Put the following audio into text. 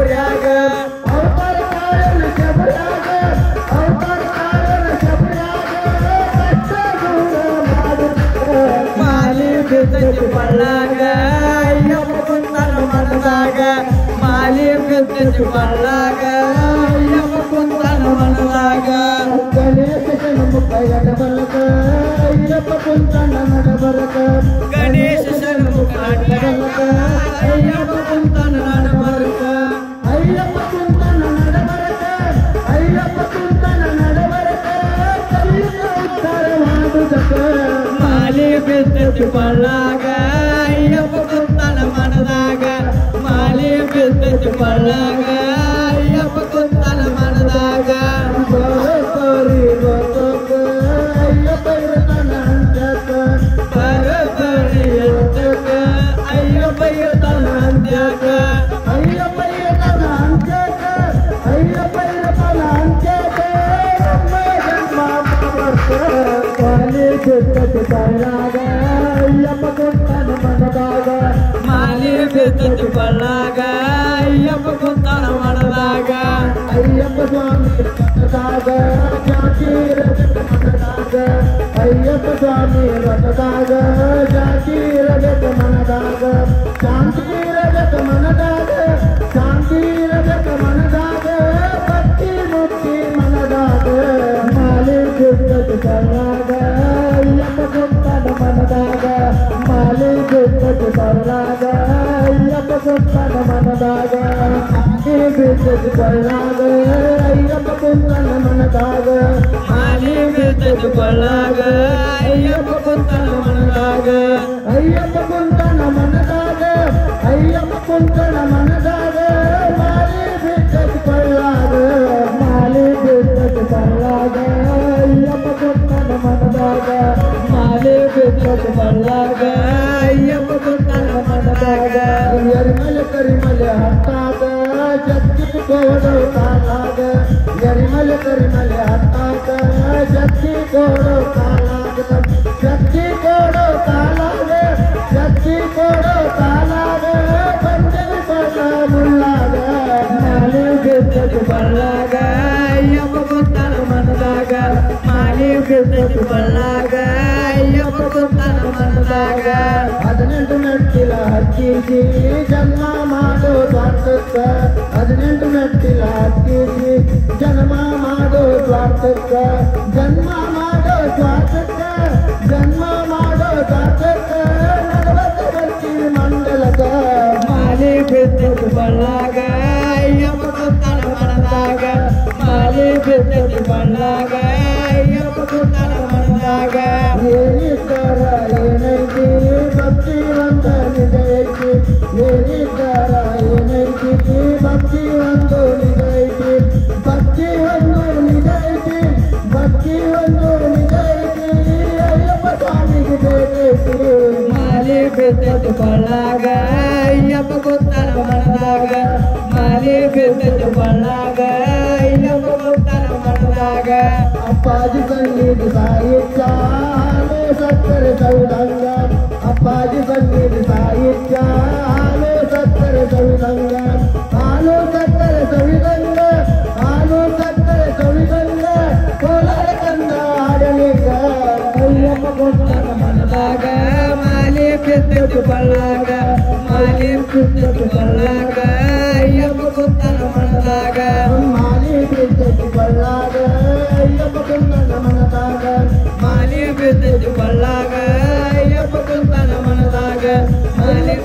ಶಬರ್ಯಾಗ ಅವತಾರ ಕಾರಣ ಶಬರ್ಯಾಗ ಅವತಾರ ಕಾರಣ ಶಬರ್ಯಾಗ ಕಷ್ಟ ದೂರ ಮಾಡುತ್ತ ಮಾಲಿ ಬಿದ್ದತಿ ಬಳ್ಳಾಗ ಅಯ್ಯಪ್ಪ ಕುಂತನ ಮನದಾಗ ಮಾಲಿ ಬಿದ್ದತಿ ಬಳ್ಳಾಗ ಅಯ್ಯಪ್ಪ ಕುಂತನ ಮನದಾಗ ಗಣೇಶ ಷಣ್ಮುಖ ಎಡಬಲಕ ಅಯ್ಯಪ್ಪ ಕುಂತನ ನಡಬರಕ ಗಣೇಶ ಷಣ್ಮುಖ ಎಡಬಲಕ ಅಯ್ಯಪ್ಪ ಕುಂತನ ನಡಬರಕ ಅಯ್ಯಪ್ಪ ಕುಂತನ ನಡಬರಕ ಅಯ್ಯಪ್ಪ ಕುಂತನ ನಡಬರಕ ಕಲಿಯುಗ ಉದ್ಧಾರ ಮಾಡುವುದಕ್ಕ ಮಾಲಿ ಬಿದ್ದತಿ ಬಳ್ಳಾಗ ಅಯ್ಯಪ್ಪ ಕುಂತನ ಮನದಾಗ ಮಾಲಿ ಬಿದ್ದತಿ ಬಳ್ಳಾಗ ಅಯ್ಯಪ್ಪ ಕುಂತನ ಮನದಾಗ ಬರೋಬ್ಬರಿ ಗೊತ್ತಕ್ಕ ಅಯ್ಯಪ್ಪ ಇರತನ ಅಂತ್ಯಕ್ಕ ಬರೋಬ್ಬರಿ ಅಂತಕ ಅಯ್ಯಪ್ಪ ಇರ್ತಾನ ಅಂತ್ಯಾಕ ಅಯ್ಯಪ್ಪ ಇರತನ ಅಂತ್ಯಕ್ಕ ಅಯ್ಯಪ್ಪ ಇರತನ ಅಂತ್ಯಕ್ಕ ನಮ್ಮ ಜನ್ಮ ಬರ್ತ ಕಾಲಿ ಬಿದ್ದತಿ ಬಳ್ಳಾಗ ಅಯ್ಯಪ್ಪ ಕುಂತನ ಮನದಾಗ ಮಾಲಿ ಬಿದ್ದತಿ ಬಳ್ಳಾಗ ಅಯ್ಯಪ್ಪ ಕುಂತನ ಮನದಾಗ ಅಯ್ಯಪ್ಪ ಸ್ವಾಮಿ ರಥದಾಗ ಜಾಕೀರ ಮನದಾಗ ಅಯ್ಯಪ್ಪ ಸ್ವಾಮಿ ರಥದಾಗ ಜಾಕೀರಬೇಕು ಮನದಾಗ ಶಾಂತಿರಬೇಕು ಮನದಾಗ ಶಾಂತಿರಬೇಕು ಮನದಾಗ ಭಕ್ತಿ ಮುಕ್ತಿ ಮನದಾಗ ಮಾಲಿ ಬಿದ್ದತಿ ಬಳ್ಳಾಗ ಅಯ್ಯಪ್ಪ ಕುಂತನ ಮನದಾಗ ಮಾಲಿ ಬಿದ್ದತಿ ಬಳ್ಳಾಗ ಅಯ್ಯಪ್ಪ ಕುಂತನ ಮನದಾಗ ಬಿದ್ದತಿ ಬಳ್ಳಾಗ ಅಯ್ಯಪ್ಪ ಕುಂತನ ಮನದಾಗ ಮಾಲಿ ಬಿದ್ದತಿ ಬಳ್ಳಾಗ ಅಯ್ಯಪ್ಪ ಕುಂತನ ಮನದಾಗ ಅಯ್ಯಪ್ಪ ಕುಂತನ ಮನದಾಗ ಅಯ್ಯಪ್ಪ ಕುಂತನ ಮನದಾಗ ಮಾಲಿ ಬಿದ್ದತಿ ಬಳ್ಳಾಗ ಮಾಲಿ ಬಿದ್ದತಿ ಬಳ್ಳಾಗ ಅಯ್ಯಪ್ಪ ಕುಂತನ ಮನದಾಗ ಮಾಲಿ ಬಿದ್ದತಿ ಬಳ್ಳಾಗ ಅಯ್ಯಪ್ಪ ಕುಂತನ ಮನದಾಗ ಎರಿಮಲೆ ಕರಿಮಲೆ ಹತ್ತಾಗ ಜಗ್ಗಿ ಕೋಡು ಕಾಲಾಗ ಎರಿಮಲೆ ಕರಿಮಲೆ ಹತ್ತಾಗ ಜಗ್ಗಿ ಕೋಡು ಕಾಲಾಗ ಜಗ್ಗಿ ಕೋಡು ಕಾಲಾಗ ಜಗ್ಗಿ ಕೋಡು ಕಾಲಾಗ ಬಂದವಿ ಬಣ್ಣ ಮುಳ್ಳಾಗ ಮಾಲಿ ಬಿದ್ದತಿ ಬಳ್ಳಾಗ ಅಯ್ಯಪ್ಪ ಕುಂತನ ಮನದಾಗ ಮಾಲಿ ಬಿದ್ದತಿ ಬಳ್ಳಾಗ ಅಯ್ಯಪ್ಪ ಕುಂತನ ಮನದಾಗ 18 ಮೆಟ್ಟಿಲ ಹತ್ತಿಸಿ ಜನ್ಮ ಮಾಡೋ ಸ್ವಾರ್ಥಕ್ಕ 18 ಮೆಟ್ಟಿಲ ಹತ್ತಿಸಿ ಜನ್ಮ ಮಾಡೋ ಸ್ವಾರ್ಥಕ್ಕ ಜನ್ಮ ಮಾಡೋ ಸ್ವಾರ್ಥಕ್ಕ ಜನ್ಮ ಮಾಡೋ ಸ್ವಾರ್ಥಕ್ಕ 40 ಬರ್ತಿ ಮಂಡಲಕ ಮಾಲಿ ಬಿದ್ದತಿ ಬಳ್ಳಾಗ ಅಯ್ಯಪ್ಪ ಕುಂತನ ಮನದಾಗ ಮಾಲಿ ಬಿದ್ದತಿ ಬಳ್ಳಾಗ ಅಯ್ಯಪ್ಪ ಕುಂತನ ಮನದಾಗ ಏನಿದ್ದಾರ ಏನೈತಿ ಭಕ್ತಿ ಒಂದು ನಿಜ ಐತಿ ಏನಿದ್ದಾರ ಏನೈತಿ ಭಕ್ತಿ ಒಂದು ನಿಜ ಐತಿ ಭಕ್ತಿ ಒಂದು ನಿಜ ಐತಿ ಭಕ್ತಿ ಒಂದು ನಿಜ ಐತಿ ಅಯ್ಯಪ್ಪ ಸ್ವಾಮಿಗೆ ಬೇಕೈತಿ ಮಾಲಿ ಬಿದ್ದತಿ ಬಳ್ಳಾಗ ಅಯ್ಯಪ್ಪ ಕುಂತನ ಮನದಾಗ ಮಾಲಿ ಬಿದ್ದತಿ ಬಳ್ಳಾಗ ಅಯ್ಯಪ್ಪ ಕುಂತನ ಮನದಾಗ ಅಪ್ಪಾಜಿ ಸನ್ನಿಧಿ ಸಾಹಿತ್ಯ ಹಾಲು ಸಕ್ಕರೆ ಸೌದಂಗ ಅಪ್ಪಾಜಿ ಸನ್ನಿಧಿ ಸಾಹಿತ್ಯ ಹಾಲು ಸಕ್ಕರೆ ಸೌದಂಗ ಹಾಲು ಸಕ್ಕರೆ ಸವಿದಂಗ ಹಾಲು ಸಕ್ಕರೆ ಸವಿದಂಗ ಕೋಲಾರ ಕಂದ ಆಡಲಿಂಗ ಅಯ್ಯಪ್ಪ ಕುಂತನ ಮನದಾಗ ಮಾಲಿ ಬಿದ್ದತಿ ಬಳ್ಳಾಗ ಮಾಲಿ ಬಿದ್ದತಿ ಬಳ್ಳಾಗ ಅಯ್ಯಪ್ಪ ಕುಂತನ ಮನದಾಗ ಮಾಲಿ ಬಿದ್ದತಿ ಬಳ್ಳಾಗ ಅಯ್ಯಪ್ಪ ಕುಂತನ ಮನದಾಗ ಮಾಲಿ ಬಿದ್ದತಿ ಬಳ್ಳಾಗ ಅಯ್ಯಪ್ಪ ಕುಂತನ ಮನದಾಗ ಮಾಲಿ